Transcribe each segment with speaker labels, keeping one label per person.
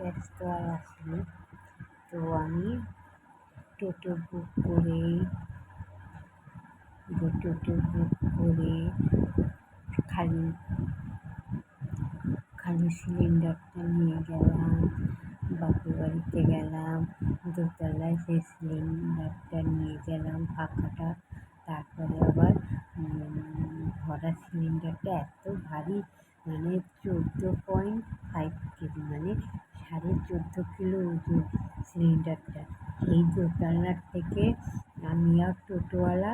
Speaker 1: Tax তো আর আসেনি। তো আমি টোটো বুক করে খালি খালি সিলিন্ডারটা নিয়ে গেলাম, বাপের বাড়িতে গেলাম, দোতলায় সেই সিলিন্ডারটা নিয়ে গেলাম ফাঁকাটা। তারপরে আবার ভরা সিলিন্ডারটা এত ভারী, মানে 14.5 কেজি, মানে 14.5 কিলো ওজন সিলিন্ডারটা। সেই দোতলার থেকে আমি আর টোটোওয়ালা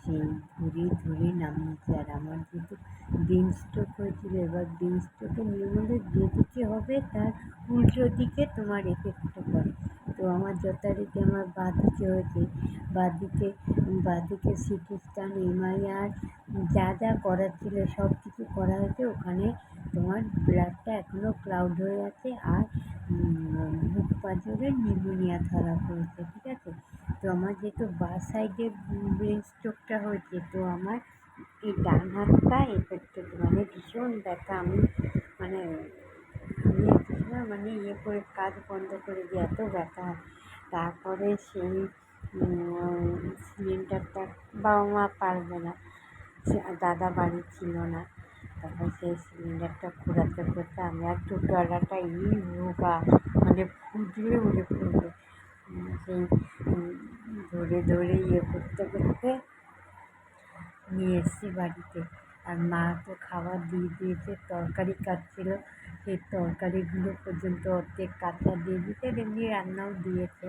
Speaker 1: সেই ধরে নামিয়েছি। আর আমার যেহেতু ব্রেন স্ট্রোক হয়েছিল, এবার ব্রেন স্ট্রোকের নিয়ম হলো যেদিকে হবে তার উল্টো দিকে তোমার এফেক্টটা পড়ে। তো আমার যথারীতি আমার বাঁদিকে হয়েছে। বাঁদিকে সিটি স্ক্যান, এমআরআই যা যা করার ছিল সব কিছু করা হয়েছে। ওখানে তোমার ব্লাডটা এখনও ক্লাউড হয়ে আছে, আর বুক পাঁজরে নিউমোনিয়া ধরা পড়েছে, ঠিক আছে। তো আমার যেহেতু বাঁ সাইডে ব্রেন স্ট্রোকটা হয়েছে, তো আমার এই ডান হাতটা এফেক্টেড, মানে ভীষণ ব্যথা। আমি ইয়ে করে কাজ বন্ধ করে দিই, এত ব্যথা। তারপরে সেই সিলিন্ডারটা বাবা মা পারবে না, দাদা বাড়ি ছিল না। তারপর সেই সিলিন্ডারটা ঘোরাতে আমি আর টোটোওয়ালাটা রোগা, মানে ফুটলে উঠে পড়বে। সেই ধরে ইয়ে করতে নিয়ে এসেছি বাড়িতে। আর মা তো খাবার দিয়ে দিয়েছে, তরকারি কাটছিল, সেই তরকারিগুলো পর্যন্ত অর্ধেক কাঁচা দিয়ে দিতে, এমনি রান্নাও দিয়েছে,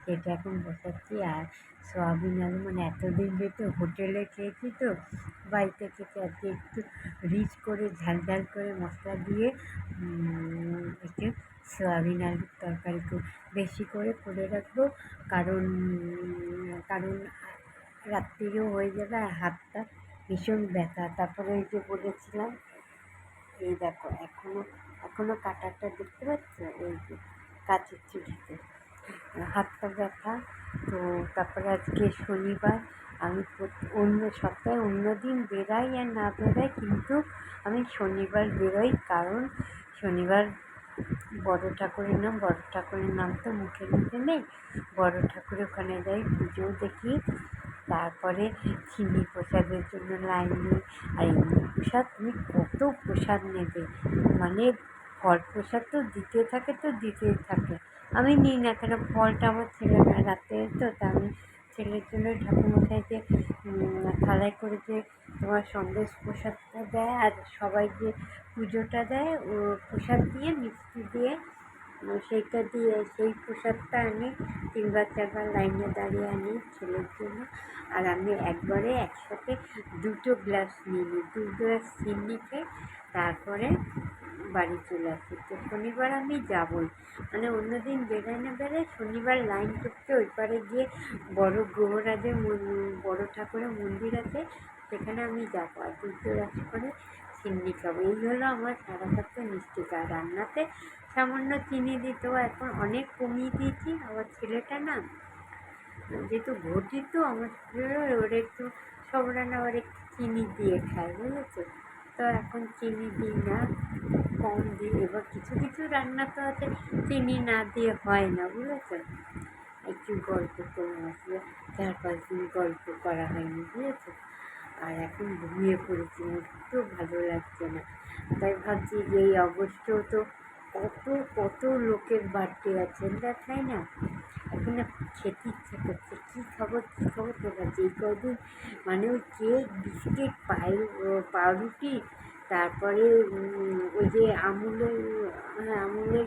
Speaker 1: সেটা এখন বসাচ্ছি। আর সয়াবিন আলু, মানে এতদিন যেহেতু হোটেলে খেয়েছি, তো বাড়িতে খেতে আজকে একটু রিচ করে ঝাল করে মশলা দিয়ে একটু সয়াবিন আলুর তরকারি বেশি করে রাখবো, কারণ রাত্রিরেও হয়ে যাবে। আর হাতটা ভীষণ ব্যথা। তারপরে ওই যে বলেছিলাম, এই দেখো এখনো কাটারটা দেখতে পাচ্ছ, এই যে কাচের চুড়িতে হাতটা ব্যথা। তো তারপরে আজকে শনিবার, আমি অন্য সপ্তাহে অন্য দিন বেরাই আর না বেরাই, কিন্তু আমি শনিবার বেরোই, কারণ শনিবার বড় ঠাকুরের নাম তো মুখে নেই। বড় ঠাকুরের ওখানে যাই, পুজোও দেখি, তারপরে চিনি প্রসাদের জন্য লাইন নিই। আর এমনি প্রসাদ তুমি কত প্রসাদ নেবে, মানে ফল প্রসাদ তো দিতেই থাকে। আমি নিই না, কেন ফলটা আমার ছেলে না রাতে, তো তা আমি ছেলের জন্য ঠাকুরমশাইকে থালায় করে যে তোমার সন্দেশ প্রসাদটা দেয়, আর সবাই যে পুজোটা দেয় ও প্রসাদ দিয়ে মিষ্টি দিয়ে, সেইটা দিয়ে সেই প্রসাদটা আনি, 3-4বার লাইনে দাঁড়িয়ে আনি ছেলের জন্য। আর আমি একবারে একসাথে 2 গ্লাস নিয়ে নিই, 2 গ্লাস চিনি খেয়ে তারপরে বাড়ি চলে আসি। তো শনিবার আমি যাবই, মানে অন্যদিন বেরোয়, শনিবার লাইন করতে ওই পারে গিয়ে বড় গ্রহরাজের বড় ঠাকুরের মন্দির আছে, সেখানে আমি যাবো, আর 2 গ্লাস করে চিনি খাবো। এই হলো আমার সারা সপ্তাহে মিষ্টি খাওয়া। রান্নাতে সামান্য চিনি দিতেও এখন অনেক কমিয়ে দিয়েছি। আমার ছেলেটা না, যেহেতু ঘটি, তো আমার ছেলের ওর একটু সব রান্না ওর একটু চিনি দিয়ে খায়, বুঝেছো। তো এখন চিনি দিই না, কম দিই। এবার কিছু রান্না তো আছে চিনি না দিয়ে হয় না, বুঝেছো। একটু গল্প করে আসলে 4-5 দিন গল্প করা হয়নি, বুঝেছো। আর এখন ঘুমিয়ে পড়েছি, একটু ভালো লাগছে না। তাই ভাবছি যে এই অগস্টেও তো কত লোকের বার্থডে আছে, দেখাই না। এখন না খেতে ইচ্ছে করছে, কী খাবো তো ভাবছি। এই কদিন মানে ওই কেক, বিস্কিট, পাউরুটি, তারপরে ওই যে আমুলের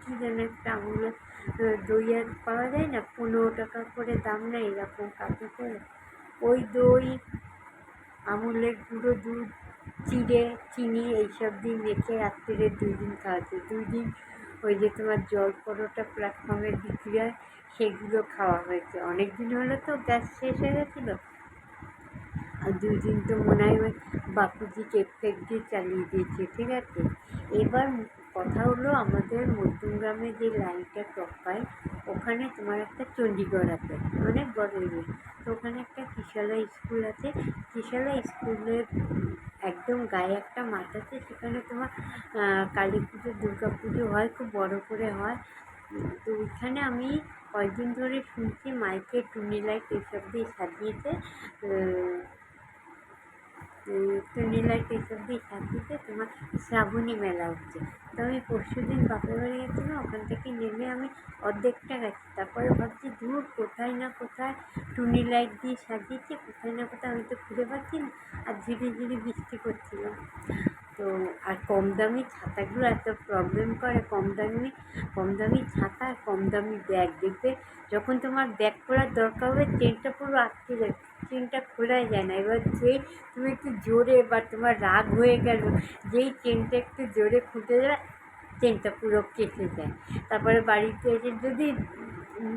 Speaker 1: কী যেন একটা আমুলের দই আর পাওয়া যায় না, 15 টাকা করে দাম না, এরকম কাপে করে, ওই দই, আমুলের গুঁড়ো দুধ, চিড়ে, চিনি এইসব দিন রেখে রাত্রিরে 2 দিন খাওয়াচ্ছে। 2 দিন ওই যে তোমার জল পরোটা প্ল্যাটফর্মে বিক্রি হয়, সেগুলো খাওয়া হয়েছে। অনেক দিন হলো তো গ্যাস শেষ হয়ে গেছিলো। আর 2 দিন তো মনে হয় ওই বাপুজি কেক দিয়ে চালিয়ে দিয়েছে, ঠিক আছে। এবার কথা হলো, আমাদের মধ্যমগ্রামে যে লাইনটা টপ পায়, ওখানে তোমার একটা চণ্ডীগড় আছে, অনেক বড় এরিয়া। তো ওখানে একটা কিশালা স্কুল আছে, কিশালা স্কুলের একদম গায়ে একটা মাঠ আছে, সেখানে তোমার কালী পুজো দুর্গা পুজো হয়, খুব বড় করে হয়। তো ওইখানে আমি কয়েকদিন ধরে শুনছি মাইকে টুনি লাইট এসব দিয়ে সাজিয়েছে, টুনি লাইট এসব দিয়ে সাজিয়েছে, তোমার শ্রাবণী মেলা হচ্ছে। তো আমি পরশু দিন বাপের বাড়ি গেছিলাম, ওখান থেকে নেমে আমি অর্ধেকটা গেছি, তারপরে ভাবছি দূর কোথায় না কোথায় টুনি লাইট দিয়ে সাজিয়েছে, কোথায় না কোথায় আমি তো খুঁজে পাচ্ছি না। আর ঝিরি ঝিরি বৃষ্টি করছিল। তো আর কম দামি ছাতাগুলো এত প্রবলেম করে, কম দামি ছাতা আর কম দামি ব্যাগ। দেখবে যখন তোমার ব্যাগ খোলার দরকার হবে, চেনটা পুরো আটকে যায়, চেনটা খোলাই যায় না। এবার যেই তুমি একটু জোরে বা তোমার রাগ হয়ে গেল, যেই চেনটা একটু জোরে খুঁটে যায়, চেনটা পুরো কেটে যায়। তারপরে বাড়িতে এসে যদি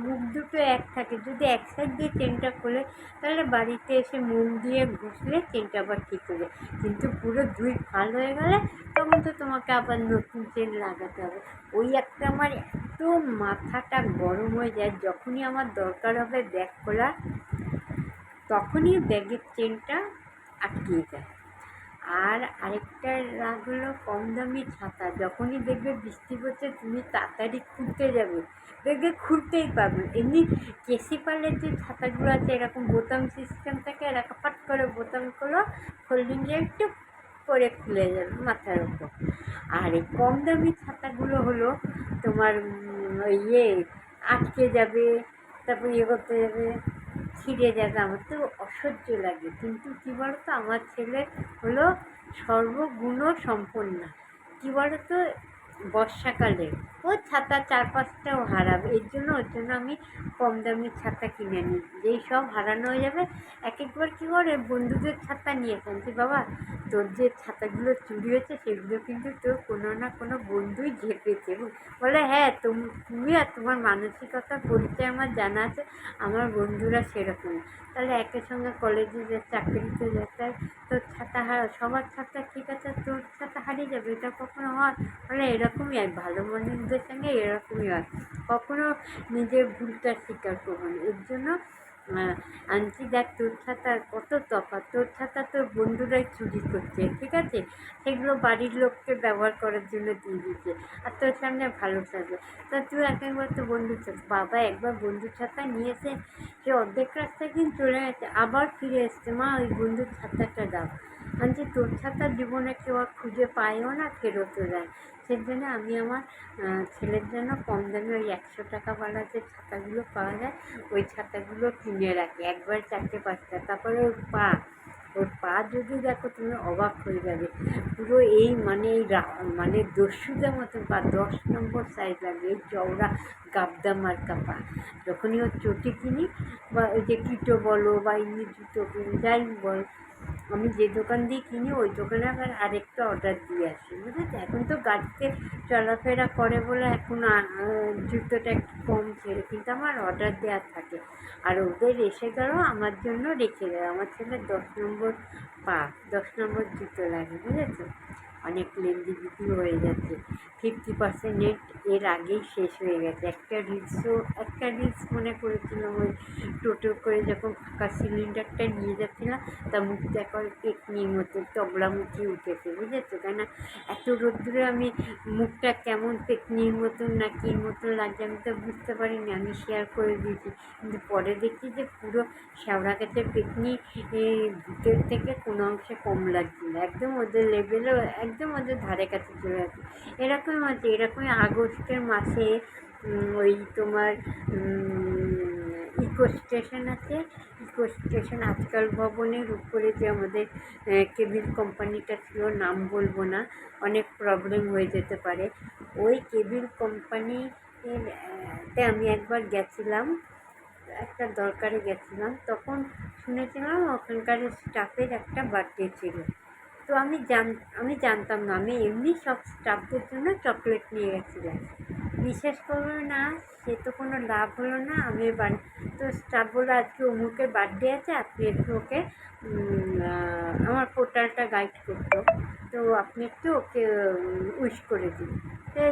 Speaker 1: মুখ দুটো এক থাকে, যদি এক সাইড দিয়ে চেনটা খোলে, তাহলে বাড়িতে এসে মোম দিয়ে ঘষলে চেনটা আবার ঠিক হয়ে যায়। কিন্তু পুরো দুই ফাল হয়ে গেলে তখন তো তোমাকে আবার নতুন চেন লাগাতে হবে। ওই একটা আমার এত মাথাটা গরম হয়ে যায়, যখনই আমার দরকার হবে ব্যাগ খোলা, তখনই ব্যাগের চেনটা আটকিয়ে যায়। আর আরেকটা রাগ হলো কম দামি ছাতা। যখনই দেখবে বৃষ্টি পড়ছে, তুমি তাড়াতাড়ি খুঁড়তে যাবে, দেখবে খুঁড়তেই পারবে। এমনি কেসি পালের যে ছাতাগুলো আছে, এরকম বোতাম সিস্টেম থাকে, এরকম ফাট করে বোতাম করো, ফোল্ডিং দিয়ে একটু করে খুলে যাবে মাথার ওপর। আর এই কম দামি ছাতাগুলো হলো তোমার আটকে যাবে, তারপর করতে যাবে, ছিঁড়ে যাবে। আমার তো অসহ্য লাগে। কিন্তু কী বলতো, আমার ছেলে হলো সর্বগুণ সম্পন্ন। কী বলতো, বর্ষাকালে ও ছাতা 4-5টাও হারাবে, ওর জন্য আমি কম দামি ছাতা কিনে নিই। যেই সব হারানো হয়ে যাবে, এক একবার কী করে বন্ধুদের ছাতা নিয়ে আনছি, বাবা তোর যে ছাতাগুলো চুরি হয়েছে সেগুলো কিন্তু তোর কোনো না কোনো বন্ধুই ঝেপেছে। বলে হ্যাঁ, তুমি আর তোমার মানসিকতার পরিচয় আমার জানা আছে, আমার বন্ধুরা সেরকমই। তাহলে একের সঙ্গে কলেজে যে চাকরিতে যেতে, তোর ছাতা সবার ছাতা ঠিক আছে, তোর ছাতা হারিয়ে যাবে, এটা কখনো হয়? বলে এরকমই হয়, ভালো মানুষদের সঙ্গে এরকমই হয়, কখনো নিজের ভুলটা স্বীকার করবো না। এর জন্য আনছি, দেখ তোর ছাতার কত তফাৎ, তোর ছাতা তোর বন্ধুরাই চুরি করছে, ঠিক আছে, সেগুলো বাড়ির লোককে ব্যবহার করার জন্য দিয়ে দিচ্ছে, আর তোর সামনে ভালো থাকবে। তা তুই একবার তো বন্ধুর ছাতা, বাবা একবার বন্ধুর ছাতা নিয়েছে, সে অর্ধেক রাস্তায় কিন্তু চলে গেছে, আবার ফিরে এসছে, মা ওই বন্ধুর ছাতাটা দাও। আনছি, তোর ছাতা জীবনে কেউ আর খুঁজে পায়ও না, ফেরতও দেয়। সেই জন্য আমি আমার ছেলের জন্য কম দামে ওই 100 টাকাওয়ালা যে ছাতাগুলো পাওয়া যায়, ওই ছাতাগুলো কিনে রাখি, একবার 4-5টা। তারপরে ওর পা যদি দেখো তুমি অবাক হয়ে যাবে, পুরো এই মানে দস্যুদের মতো পা, 10 নম্বর সাইজ লাগে, এই চওড়া গাবদা মার্কা পা। যখনই ওর চটি কিনি, বা ওই যে কিটো বলো বা এমনি জুতো কিনি, যাই বল, আমি যে দোকান দিয়ে কিনি ওই দোকানে আবার আরেকটা অর্ডার দিয়ে আসি, বুঝেছি। এখন তো গাড়িতে চলাফেরা করে বলে এখন জুতোটা একটু কম ছেড়ে, কিন্তু আমার অর্ডার দেওয়া থাকে। আর ওদের এসে গেলেও আমার জন্য রেখে দেয়। আমার ছেলে 10 নম্বর পা, 10 নম্বর জুতো লাগে, বুঝেছো। অনেক লেন্দি ভিডিও হয়ে যাচ্ছে, 50% নেট এর আগেই শেষ হয়ে গেছে। একটা রিলস মনে করেছিলাম, ওই টোটো করে যখন ফাঁকা সিলিন্ডারটা নিয়ে যাচ্ছিলাম, তা মুখটা করে পেকনির মতো তবলামুখী উঠেছে, বুঝেছো। কেন এত রোদ্দুরে আমি মুখটা কেমন পেকনির মতন না কী মতন লাগছে আমি তো বুঝতে পারিনি, আমি শেয়ার করে দিয়েছি। কিন্তু পরে দেখছি যে পুরো শ্যাওড়া গাছের পেকনি, ভিতর থেকে কোনো অংশে কম লাগছিল, একদম ওদের লেভেলও, একদম ওদের ধারে কাছে চলে যাচ্ছে। এরকম আছে, এরকমই আগস্টের মাসে ওই তোমার ইকো স্টেশন আছে, ইকো স্টেশন আজকাল ভবনের উপরে যে আমাদের কেবিল কোম্পানিটা ছিল, নাম বলবো না, অনেক প্রবলেম হয়ে যেতে পারে। ওই কেবিল কোম্পানিতে আমি একবার গেছিলাম, একটা দরকারে গেছিলাম, তখন শুনেছিলাম ওখানকার স্টাফের একটা বার্থডে ছিল। তো আমি জানতাম না, আমি এমনি সব স্টাফদের জন্য চকলেট নিয়ে গেছিলাম। বিশ্বাস করবে না, সে তো কোনো লাভ হলো না। আমি তো স্টাফ বললো আজকে অমুকের বার্থডে আছে, আপনি একটু ওকে আমার পোর্টালটা গাইড করতো, তো আপনি একটু ওকে উইশ করে দিন।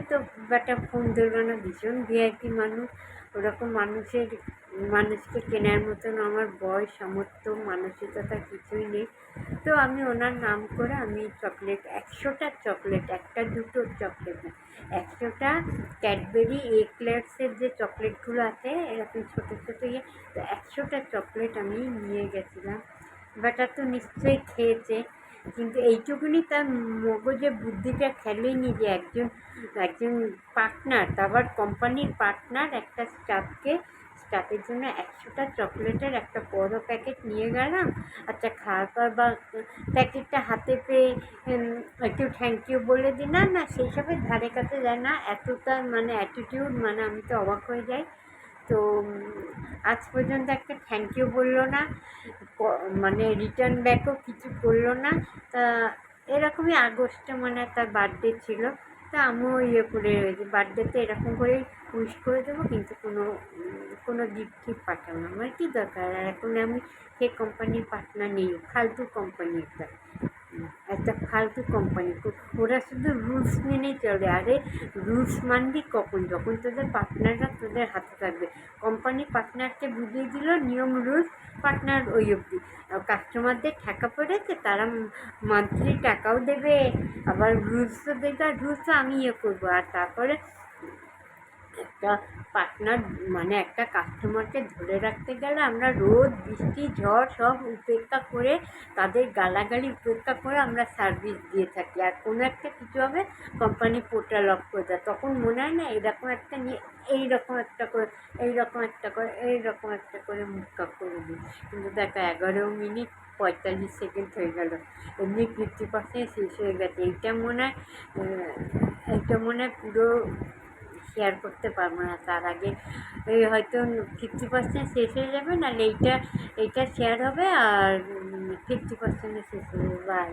Speaker 1: তো ব্যাটা ফোন ধরবে না, ভীষণ ভিআইপি মানুষ, ওরকম মানুষের মানুষকে কেনার মতন আমার বয়স সামর্থ্য মানসিকতা কিছুই নেই। তো আমি ওনার নাম করে আমি চকলেট 100টা চকলেট, একটা দুটো চকলেট না, 100টা ক্যাডবেরি এক্লেয়ার্সের যে চকলেটগুলো আছে এরকম ছোটো ছোটো ইয়ে, তো 100টা চকলেট আমি নিয়ে গেছিলাম। বেটা তো নিশ্চয়ই খেয়েছে, কিন্তু এইটুকুনি তার মগজে বুদ্ধিটা খেলেনি যে একজন একজন পার্টনার, তারপর কোম্পানির পার্টনার একটা স্টাফের জন্য 100টা চকলেটের একটা বড় প্যাকেট নিয়ে গেলাম। আচ্ছা খাওয়ার পর বা প্যাকেটটা হাতে পেয়ে একটু থ্যাংক ইউ বলে দিলাম না, সেই সবের ধারে কাছে যায় না, এতটা মানে অ্যাটিটিউড, মানে আমি তো অবাক হয়ে যাই। তো আজ পর্যন্ত একটা থ্যাংক ইউ বললো না, মানে রিটার্ন ব্যাকও কিছু করলো না। তা এরকমই আগস্টে মানে তার বার্থডে ছিল, তা আমিও ইয়ে করে বার্থডেতে এরকম করেই উইশ করে দেবো, কিন্তু কোনো গিফট টিফট পাঠাবো না, আমার কী দরকার। আর এখন আমি সেই কোম্পানির পার্টনার নেই, ফালতু কোম্পানি একটা ফালতু কোম্পানি। ওরা শুধু রুলস মেনেই চলে। আরে রুলস মানবি কখন, যখন তোদের পার্টনাররা তোদের হাতে থাকবে। কোম্পানি পার্টনারকে বুঝিয়ে দিল নিয়ম রুলস, পার্টনার ওই অবধি। কাস্টমারদের ঠেকা পড়েছে, তারা মান্থলি টাকাও দেবে, আবার রুলসও দেবে, আর রুলসও আমি ইয়ে করবো। আর তারপরে একটা পার্টনার মানে একটা কাস্টমারকে ধরে রাখতে গেলে আমরা রোদ বৃষ্টি ঝড় সব উপেক্ষা করে, তাদের গালাগালি উপেক্ষা করে আমরা সার্ভিস দিয়ে থাকি। আর কোনো একটা কিছু হবে, কোম্পানি পোর্টাল অফ করে দেয়, তখন মনে হয় না এরকম একটা নিয়ে এইরকম একটা করে এইরকম একটা করে মুখ করে দিই। কিন্তু দেখো 11 মিনিট 45 সেকেন্ড হয়ে গেল, এমনি 50% শেষ হয়ে গেছে। এইটা মনে হয় পুরো শেয়ার করতে পারবো না, তার আগে এই হয়তো 50% শেষ হয়ে যাবে, নাহলে এইটা শেয়ার হবে আর 50% শেষ হয়ে যাবে। বাই।